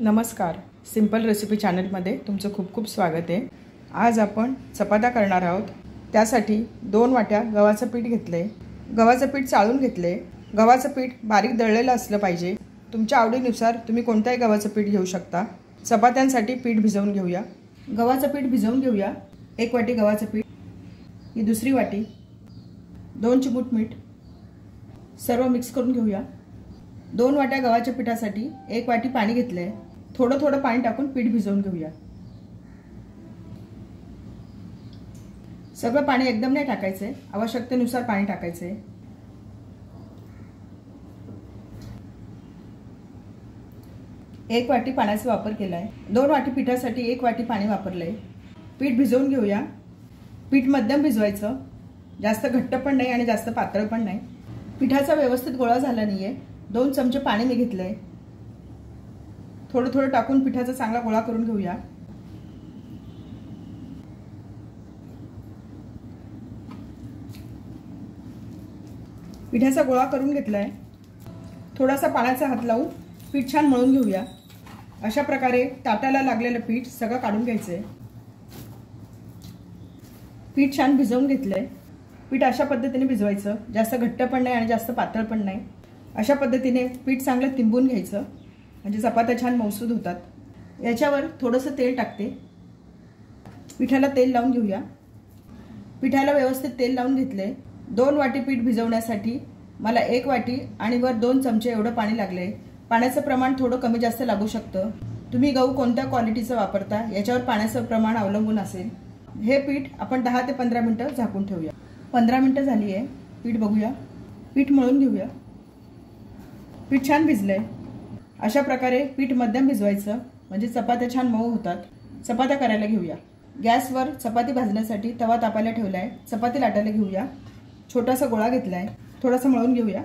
नमस्कार, simple recipe चॅनलमध्ये तुमचं खूप खूप स्वागत आहे। आज आपण चपात्या करणार आहोत। त्यासाठी 2 वाट्या गव्हाचं पीठ घेतले। गव्हाचं पीठ चाळून घेतले। गव्हाचं पीठ बारीक दळलेलं असलं पाहिजे। तुमच्या आवडीनुसार तुम्ही कोणत्याही गव्हाचं पीठ घेऊ शकता। चपात्यांसाठी पीठ भिजवून घेऊया। गव्हाचं पीठ भिजवून घेऊया। 1 वाटी गव्हाचं पीठ, ही दुसरी वाटी, 2 चिमूट मीठ, सर्व मिक्स करून घेऊया। 2 वाट्या गव्हाच्या पिठासाठी 1 वाटी पाणी घेतले। थोडं थोडं पाणी टाकून पीठ भिजवून घेऊया। सगळं पाणी एकदम नाही टाकायचे, आवश्यकतेनुसार पाणी टाकायचे। एक वाटी पाण्याचा वापर केलाय। 2 वाटी पिठासाठी 1 वाटी पाणी वापरले। पीठ भिजवून घेऊया। पीठ मध्यम भिजवायचं, जास्त घट्ट पण नाही आणि जास्त पातळ पण नाही। पिठाचा व्यवस्थित गोळा झाला नाहीये। 2 चमचे पाणी मी घेतले। थोडं थोडं टाकून पिठाचा चांगला गोळा करून घेऊया। पिठाचा गोळा करून घेतलाय। थोडासा पाण्याचा हात लावून पीठ छान मळून घेऊया। अशा प्रकारे ताटाला लागलेलं पीठ सगळं काढून घ्यायचंय। पीठ छान भिजवून घेतलंय। पीठ अशा पद्धतीने भिजवायचं, जास्त घट्ट पण नाही आणि जास्त पातळ पण नाही। अशा पद्धतीने पीठ चांगलं तिंबून घ्यायचं, म्हणजे चपात्या छान मऊसूद होतात। याच्यावर थोडंसं तेल टाकते। पिठाला तेल लावून घेऊया। पिठाला व्यवस्थित तेल लावून घेतले। 2 वाटी पीठ भिजवण्यासाठी मला 1 वाटी आणि वर 2 चमचे एवढं पाणी लागले। पाण्याचं प्रमाण थोडं कमी जास्त लागू शकतं। तुम्ही गहू कोणत्या क्वालिटीचा वापरता याच्यावर पाण्याचं प्रमाण अवलंबून असेल। हे पीठ आपण 10 ते 15 मिनिटं झाकून ठेवूया। 15 मिनिटं झाली आहे। पीठ बघूया। पीठ मळून घेऊया। पीठ छान भिजलंय। अशा प्रकारे पीठ मध्यम भिजवायचं, म्हणजे चपात्या छान मऊ होतात। चपात्या करायला घेऊया। गॅसवर चपाती भाजण्यासाठी तवा तापायला ठेवलाय। चपाती लाटायला घेऊया। छोटासा गोळा घेतलाय, थोडासा मळून घेऊया।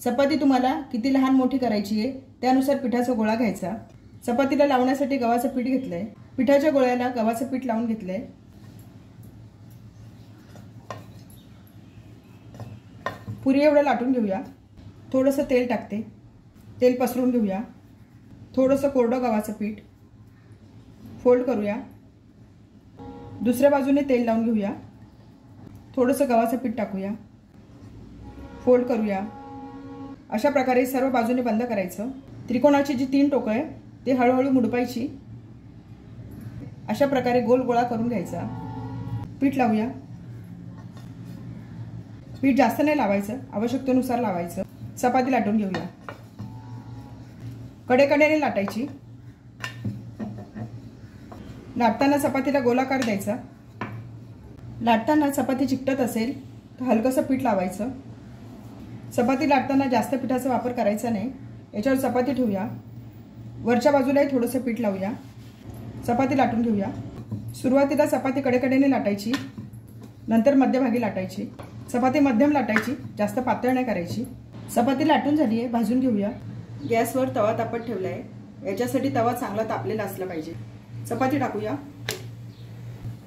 चपाती तुम्हाला किती लहान मोठी करायची आहे त्यानुसार पिठाचा गोळा घ्यायचा। चपातीला लावण्यासाठी गव्हाचं पीठ घेतलंय। पिठाच्या गोळ्याला गव्हाचं पीठ लावून घेतलंय। पुरी एवढं लाटून घेऊया। थोडंसं तेल टाकते। तेल पसरून घेऊया। थोडंसं कोरडं गव्हाचं पीठ फोल्ड करूया। दुसऱ्या बाजूने तेल लावून घेऊया। थोडंसं गव्हाचं पीठ टाकूया। फोल्ड करूया। अशा प्रकारे सर्व बाजूने बंद करायचं। त्रिकोणाची जी 3 टोकं आहे ती हळूहळू मुडपायची। अशा प्रकारे गोल गोळा करून घ्यायचा। पीठ लावूया। पीठ जास्त नाही लावायचं, आवश्यकतेनुसार लावायचं। चपाती लाटून घेऊया। कडेकडेने लाटायची। लाटताना चपातीला गोलाकार द्यायचा। लाटताना चपाती चिकटत असेल तर हलकसं पीठ लावायचं। चपाती लाटताना जास्त पिठाचा वापर करायचा नाही। याच्यावर चपाती ठेवूया। वरच्या बाजूलाही थोडंसं पीठ लावूया। चपाती लाटून घेऊया। सुरुवातीला चपाती कडेकडेने लाटायची, नंतर मध्यभागी लाटायची। चपाती मध्यम लाटायची, जास्त पातळ नाही करायची। चपाती लाटून झाली आहे, भाजून घेऊया। गॅसवर तवा तापत ठेवलाय। याच्यासाठी तवा चांगला तापलेला असला पाहिजे। चपाती टाकूया।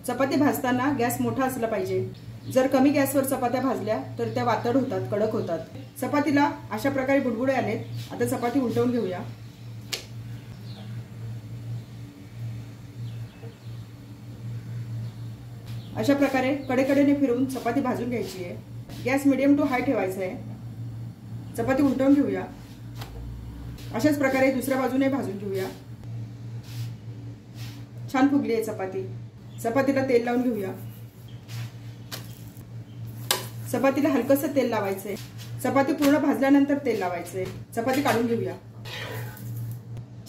चपाती भाजताना गॅस मोठा असला पाहिजे। जर कमी गॅसवर चपात्या भाजल्या तर त्या वातड होतात, कडक होतात। चपातीला अशा प्रकारे बुडबुडे आलेत। आता चपाती उलटवून घेऊया। अशा प्रकारे कडेकडेने फिरवून चपाती भाजून घ्यायची आहे। गॅस मीडियम टू हाय ठेवायचा आहे। चपाती उलटवून घेऊया। अशाच प्रकारे दुसऱ्या बाजूने भाजून घेऊया। छान फुगली आहे चपाती। चपातीला तेल लावून घेऊया। चपातीला हलकसं तेल लावायचंय। चपाती पूर्ण भाजल्यानंतर तेल लावायचंय। चपाती काढून घेऊया।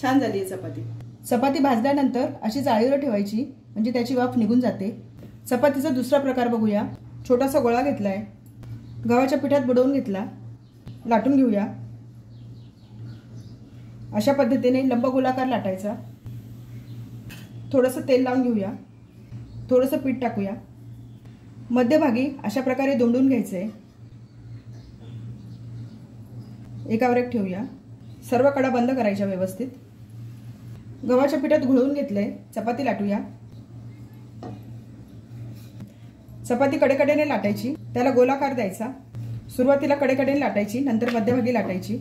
छान झाली आहे चपाती। चपाती भाजल्यानंतर अशी जाळीवर ठेवायची, म्हणजे त्याची वाफ निघून जाते। चपातीचा दुसरा प्रकार बघूया। छोटासा गोळा घेतलाय, गव्हाच्या पिठात बुडवून घेतला। लाटून घेऊया। अशा पद्धतीने लंबगोलाकार लाटायचा। थोडंसं तेल लावून घेऊया। थोडंसं पीठ टाकूया। मध्यभागी अशा प्रकारे दोंडून घ्यायचंय। एकावर एक ठेवूया। सर्व कडा बंद करायच्या व्यवस्थित। गव्हाच्या पिठात घोळवून घेतलंय। चपाती लाटूया। चपाती कडेकडेने लाटायची, त्याला गोलाकार द्यायचा। सुरुवातीला कडेकडेने लाटायची, नंतर मध्यभागी लाटायची।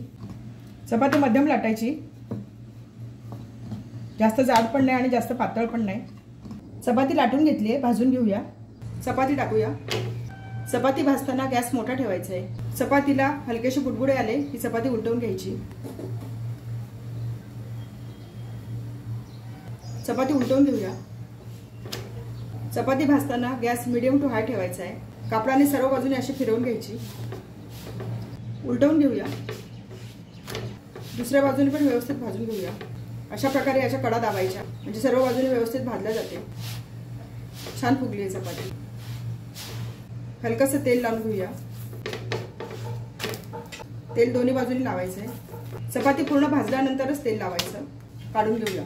चपाती मध्यम लाटायची, जास्त जाड पण नाही आणि जास्त पातळ पण नाही। चपाती लाटून घेतली आहे, भाजून घेऊया। चपाती टाकूया। चपाती भाजताना गॅस मोठा ठेवायचा आहे। चपातीला हलकेसे बुडबुडे आले की चपाती उलटवून घ्यायची। चपाती उलटवून घेऊया। चपाती भाजताना गॅस मीडियम टू हाय ठेवायचा आहे। कापडाने सर्व बाजूने अशी फिरवून घ्यायची। उलटवून घेऊया। दुसऱ्या बाजूने पण व्यवस्थित भाजून घेऊया। अशा प्रकारे याच्या कडा दाबायच्या म्हणजे सर्व बाजूने व्यवस्थित भाजल्या जाते। छान फुगली आहे चपाती। हलकसं तेल लावून घेऊया। तेल दोन्ही बाजूने लावायचं आहे। चपाती पूर्ण भाजल्यानंतरच तेल लावायचं। काढून घेऊया।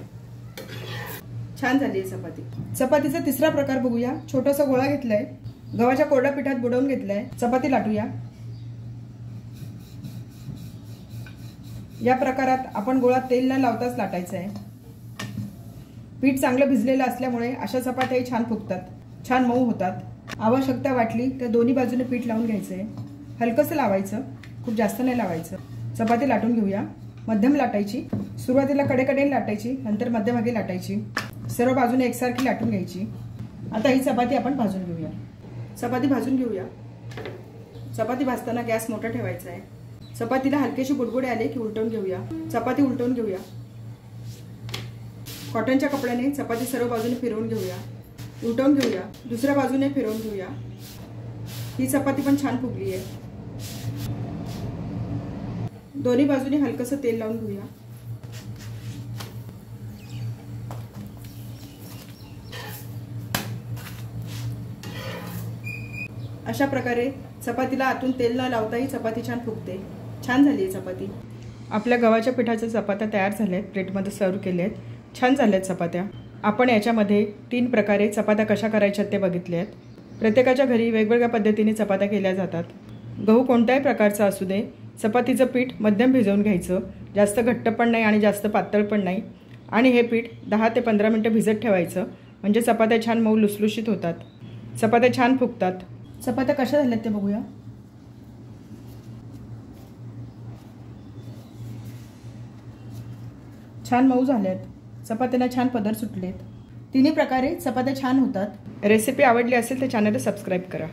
छान झाली आहे चपाती। चपातीचा तिसरा प्रकार बघूया। छोटासा गोळा घेतलाय, गव्हाच्या कोरड्या पिठात बुडवून घेतलाय। चपाती लाटूया। या प्रकारात आपण गोळा तेल न लावताच लाटायचा आहे। पीठ चांगलं भिजलेलं असल्यामुळे अशा चपात्याही छान फुगतात, छान मऊ होतात। आवश्यकता वाटली तर दोन्ही बाजूने पीठ लावून घ्यायचंय। हलकसं लावायचं, खूप जास्त नाही लावायचं। चपाती लाटून घेऊया। मध्यम लाटायची, सुरुवातीला कडेकडेने लाटायची, नंतर मध्यभागी लाटायची। सर्व बाजूने एकसारखी लाटून घ्यायची। आता ही चपाती आपण भाजून घेऊया। चपाती भाजून घेऊया। चपाती भाजताना गॅस मोठा ठेवायचा आहे। चपातीला हलकेसे बुडबुडे आले की उलटवून घेऊया। चपाती उलटवून घेऊया। कॉटनच्या कपड्याने चपाती सर्व बाजूने फिरवून घेऊया। उलटवून घेऊया। दुसऱ्या बाजूने फिरवून घेऊया। ही चपाती पण छान फुगली आहे। दोन्ही बाजूने हलकसं तेल लावून घेऊया। अशा प्रकारे चपातीला आतून तेल न लावताही चपाती छान फुगते। छान झाली आहे चपाती। आपल्या गव्हाच्या पिठाच्या चपात्या तयार झाल्यात, प्लेटमध्ये सर्व केल्या आहेत। छान झाल्यात चपात्या। आपण याच्यामध्ये 3 प्रकारे चपात्या कशा करायच्या ते बघितले आहेत। प्रत्येकाच्या घरी वेगवेगळ्या पद्धतीने चपात्या केल्या जातात। गहू कोणत्याही प्रकारचा असू दे, चपातीचं पीठ मध्यम भिजवून घ्यायचं, जास्त घट्ट पण नाही आणि जास्त पातळ पण नाही। आणि हे पीठ 10 ते 15 मिनिटं भिजत ठेवायचं म्हणजे चपात्या छान मऊ लुसलुशीत होतात, चपात्या छान फुगतात। चपात्या कशा झाल्यात ते बघूया। छान मऊ झाल्यात, चपात्यांना छान पदर सुटलेत। तिन्ही प्रकारे चपात्या छान होतात। रेसिपी आवडली असेल तर चॅनलला सबस्क्राइब करा।